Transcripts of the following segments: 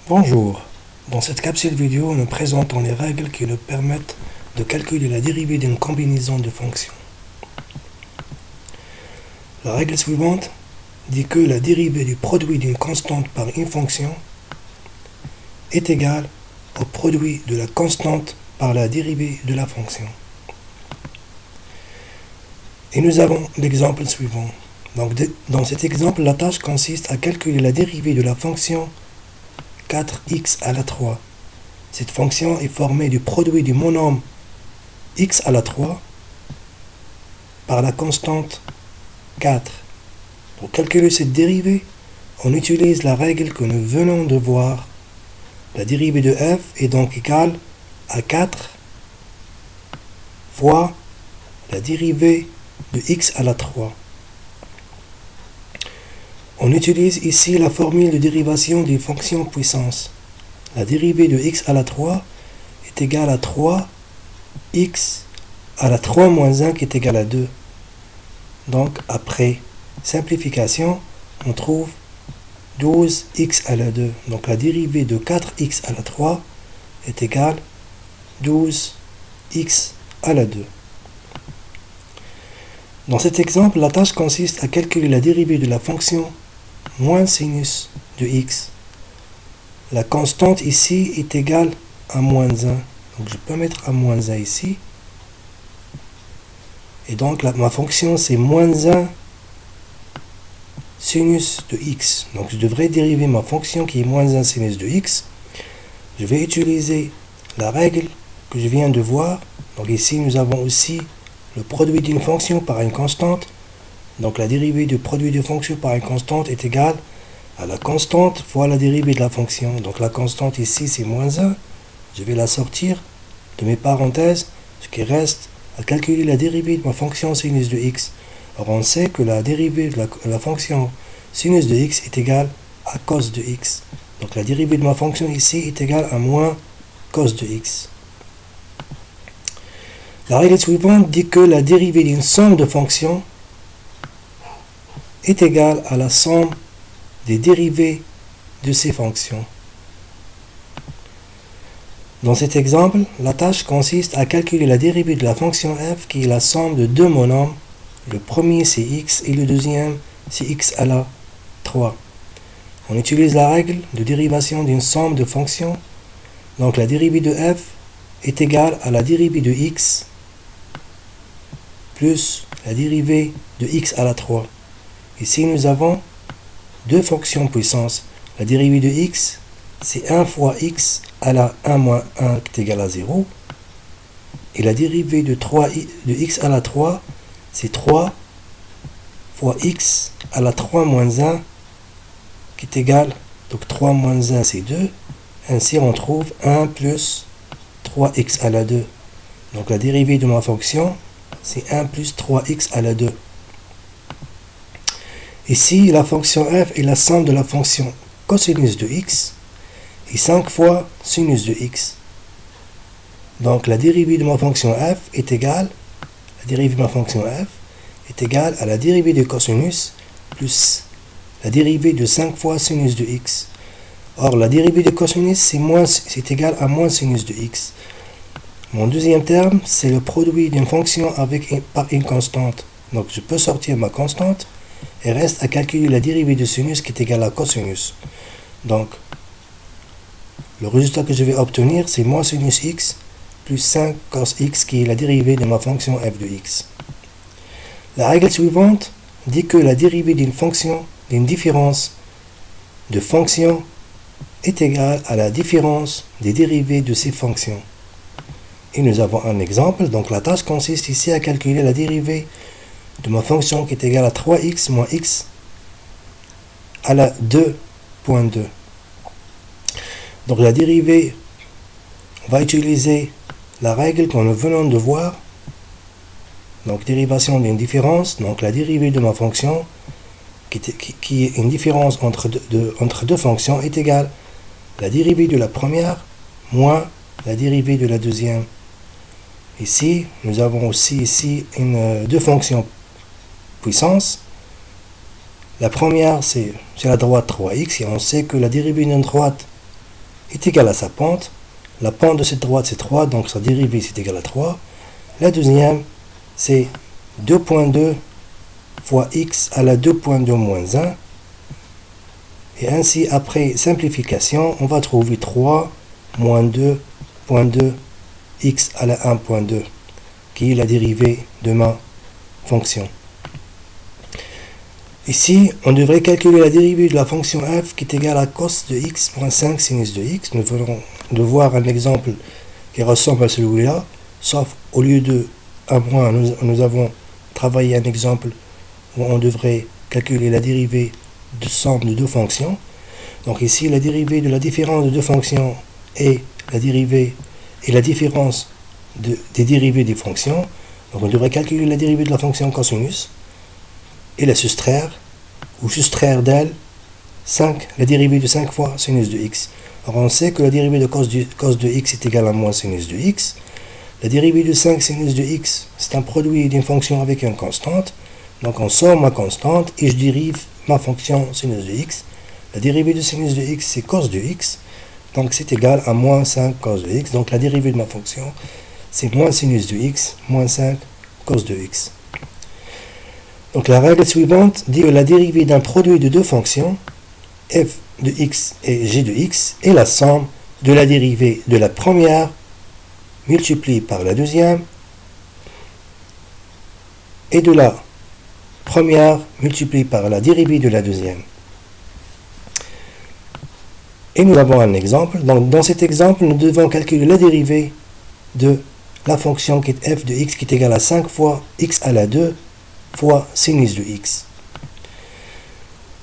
Bonjour, dans cette capsule vidéo, nous présentons les règles qui nous permettent de calculer la dérivée d'une combinaison de fonctions. La règle suivante dit que la dérivée du produit d'une constante par une fonction est égale au produit de la constante par la dérivée de la fonction. Et nous avons l'exemple suivant. Donc, dans cet exemple, la tâche consiste à calculer la dérivée de la fonction 4x à la 3. Cette fonction est formée du produit du monombre x à la 3 par la constante 4. Pour calculer cette dérivée, on utilise la règle que nous venons de voir. La dérivée de f est donc égale à 4 fois la dérivée de x à la 3. On utilise ici la formule de dérivation des fonctions puissance. La dérivée de x à la 3 est égale à 3x à la 3 moins 1 qui est égal à 2. Donc après simplification, on trouve 12x à la 2. Donc la dérivée de 4x à la 3 est égale à 12x à la 2. Dans cet exemple, la tâche consiste à calculer la dérivée de la fonction moins sinus de x. La constante ici est égale à moins 1. Donc je peux mettre à moins 1 ici. Et donc ma fonction c'est moins 1 sinus de x. Donc je devrais dériver ma fonction qui est moins 1 sinus de x. Je vais utiliser la règle que je viens de voir. Donc ici nous avons aussi le produit d'une fonction par une constante. Donc la dérivée du produit de fonction par une constante est égale à la constante fois la dérivée de la fonction. Donc la constante ici c'est moins 1. Je vais la sortir de mes parenthèses. Ce qui reste à calculer la dérivée de ma fonction sinus de x. Or on sait que la dérivée de la fonction sinus de x est égale à cos de x. Donc la dérivée de ma fonction ici est égale à moins cos de x. La règle suivante dit que la dérivée d'une somme de fonctions est égale à la somme des dérivées de ces fonctions. Dans cet exemple, la tâche consiste à calculer la dérivée de la fonction f qui est la somme de deux monombres. Le premier c'est x et le deuxième c'est x à la 3. On utilise la règle de dérivation d'une somme de fonctions. Donc la dérivée de f est égale à la dérivée de x plus la dérivée de x à la 3. Ici nous avons deux fonctions puissance. La dérivée de x c'est 1 fois x à la 1 moins 1 qui est égal à 0. Et la dérivée de x à la 3 c'est 3 fois x à la 3 moins 1 qui est égal, donc 3 moins 1 c'est 2. Ainsi on trouve 1 plus 3x à la 2. Donc la dérivée de ma fonction c'est 1 plus 3x à la 2. Ici, la fonction f est la somme de la fonction cosinus de x et 5 fois sinus de x. Donc la dérivée de ma fonction f est égale, à la dérivée de cosinus plus la dérivée de 5 fois sinus de x. Or la dérivée de cosinus c'est égal à moins sinus de x. Mon deuxième terme c'est le produit d'une fonction par une constante. Donc je peux sortir ma constante. Et reste à calculer la dérivée de sinus qui est égale à cosinus. Donc, le résultat que je vais obtenir, c'est moins sinus x plus 5 cos x qui est la dérivée de ma fonction f de x. La règle suivante dit que la dérivée d'une différence de fonction est égale à la différence des dérivées de ces fonctions. Et nous avons un exemple. Donc la tâche consiste ici à calculer la dérivée de ma fonction qui est égale à 3x moins x à la 2.2. Donc la dérivée, on va utiliser la règle que nous venons de voir. Donc dérivation d'une différence, donc la dérivée de ma fonction qui est une différence entre deux fonctions est égale à la dérivée de la première moins la dérivée de la deuxième. Ici, nous avons aussi ici deux fonctions puissance. La première c'est la droite 3x et on sait que la dérivée d'une droite est égale à sa pente. La pente de cette droite c'est 3, donc sa dérivée c'est égal à 3. La deuxième c'est 2.2 fois x à la 2.2 moins 1. Et ainsi, après simplification, on va trouver 3 moins 2.2 x à la 1.2, qui est la dérivée de ma fonction. Ici, on devrait calculer la dérivée de la fonction f qui est égale à cos de x moins 5 sinus de x. Nous venons de voir un exemple qui ressemble à celui-là, sauf au lieu de 1 moins, nous avons travaillé un exemple où on devrait calculer la dérivée de somme de deux fonctions. Donc ici, la dérivée de la différence de deux fonctions est la dérivée et la différence des dérivées des fonctions. Donc on devrait calculer la dérivée de la fonction cosinus et la soustraire, ou soustraire d'elle 5, la dérivée de 5 fois sinus de x. Alors on sait que la dérivée de cos de x est égale à moins sinus de x. La dérivée de 5 sinus de x, c'est un produit d'une fonction avec une constante. Donc on sort ma constante et je dérive ma fonction sinus de x. La dérivée de sinus de x, c'est cos de x. Donc c'est égal à moins 5 cos de x. Donc la dérivée de ma fonction, c'est moins sinus de x, moins 5 cos de x. Donc la règle suivante dit que la dérivée d'un produit de deux fonctions, f de x et g de x, est la somme de la dérivée de la première multipliée par la deuxième et de la première multipliée par la dérivée de la deuxième. Et nous avons un exemple. Donc, dans cet exemple, nous devons calculer la dérivée de la fonction qui est f de x qui est égale à 5 fois x à la 2 fois sinus de x.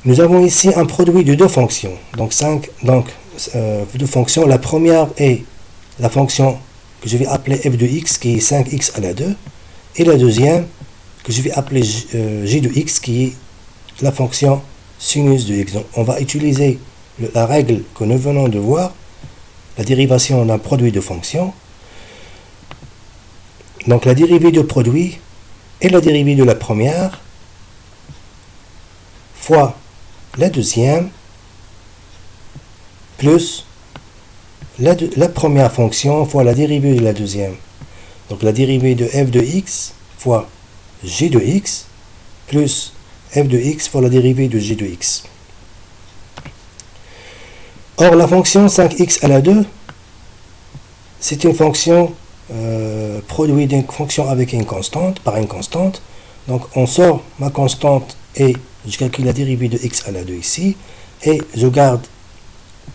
Nous avons ici un produit de deux fonctions. Donc, deux fonctions. La première est la fonction que je vais appeler f de x qui est 5x à la 2. Et la deuxième que je vais appeler g de x qui est la fonction sinus de x. Donc, on va utiliser la règle que nous venons de voir, la dérivation d'un produit de fonction. Donc la dérivée de produit est la dérivée de la première fois la deuxième plus la première fonction fois la dérivée de la deuxième. Donc la dérivée de f de x fois g de x plus f de x fois la dérivée de g de x. Or, la fonction 5x à la 2, c'est une fonction produite d'une fonction avec une constante, par une constante. Donc, on sort ma constante et je calcule la dérivée de x à la 2 ici. Et je garde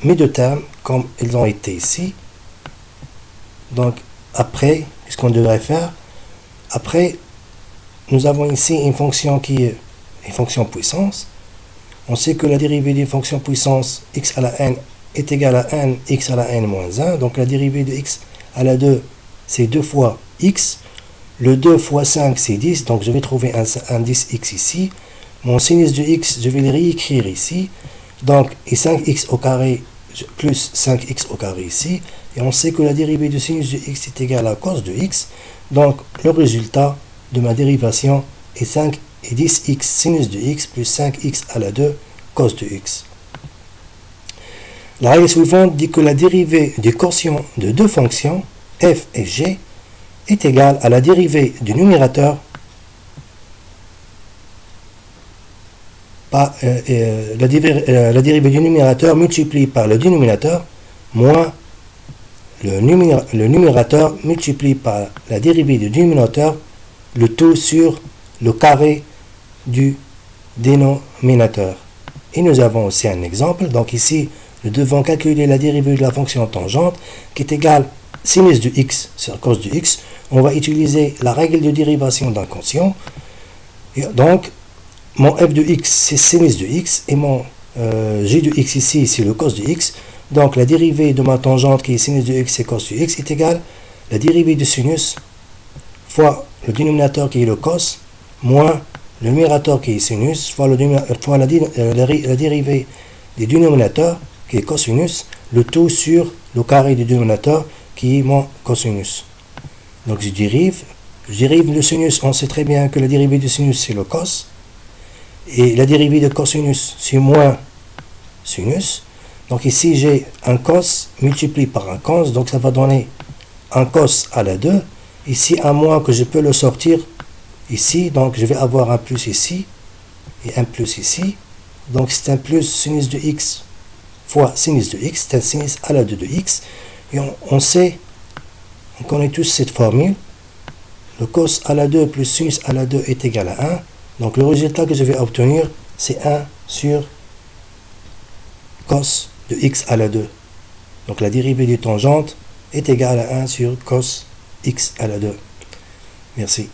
mes deux termes comme ils ont été ici. Donc, après, qu'est-ce qu'on devrait faire? Après, nous avons ici une fonction qui est une fonction puissance. On sait que la dérivée d'une fonction puissance x à la n est égale à n x à la n moins 1. Donc la dérivée de x à la 2, c'est 2 fois x. Le 2 fois 5, c'est 10. Donc je vais trouver un 10x ici. Mon sinus de x, je vais le réécrire ici. Donc, et 5x au carré plus 5x au carré ici. Et on sait que la dérivée de sinus de x est égale à cos de x. Donc le résultat de ma dérivation est 5 et 10x sinus de x plus 5x à la 2 cos de x. La règle suivante dit que la dérivée du quotient de deux fonctions, f et g, est égale à la dérivée du numérateur par la dérivée du numérateur multipliée par le dénominateur moins le numérateur multiplié par la dérivée du dénominateur, le tout sur le carré du dénominateur. Et nous avons aussi un exemple. Donc ici, nous devons calculer la dérivée de la fonction tangente qui est égale sinus de x sur cos de x. On va utiliser la règle de dérivation d'un quotient. Et donc, mon f de x, c'est sinus de x, et mon g de x ici, c'est le cos de x. Donc, la dérivée de ma tangente qui est sinus de x et cos de x est égale la dérivée de sinus fois le dénominateur qui est le cos, moins le numérateur qui est sinus, fois la dérivée du dénominateur qui est cosinus, le tout sur le carré du dénominateur qui est mon cosinus. Donc je dérive le sinus, on sait très bien que la dérivée du sinus c'est le cos, et la dérivée de cosinus c'est moins sinus. Donc ici, j'ai un cos multiplié par un cos, donc ça va donner un cos à la 2. Ici, un moins que je peux le sortir ici, donc je vais avoir un plus ici et un plus ici. Donc c'est un plus sinus de x fois sinus de x, c'est un sinus à la 2 de x. Et on sait, on connaît tous cette formule. Le cos à la 2 plus sinus à la 2 est égal à 1. Donc le résultat que je vais obtenir, c'est 1 sur cos de x à la 2. Donc la dérivée du tangente est égale à 1 sur cos x à la 2. Merci.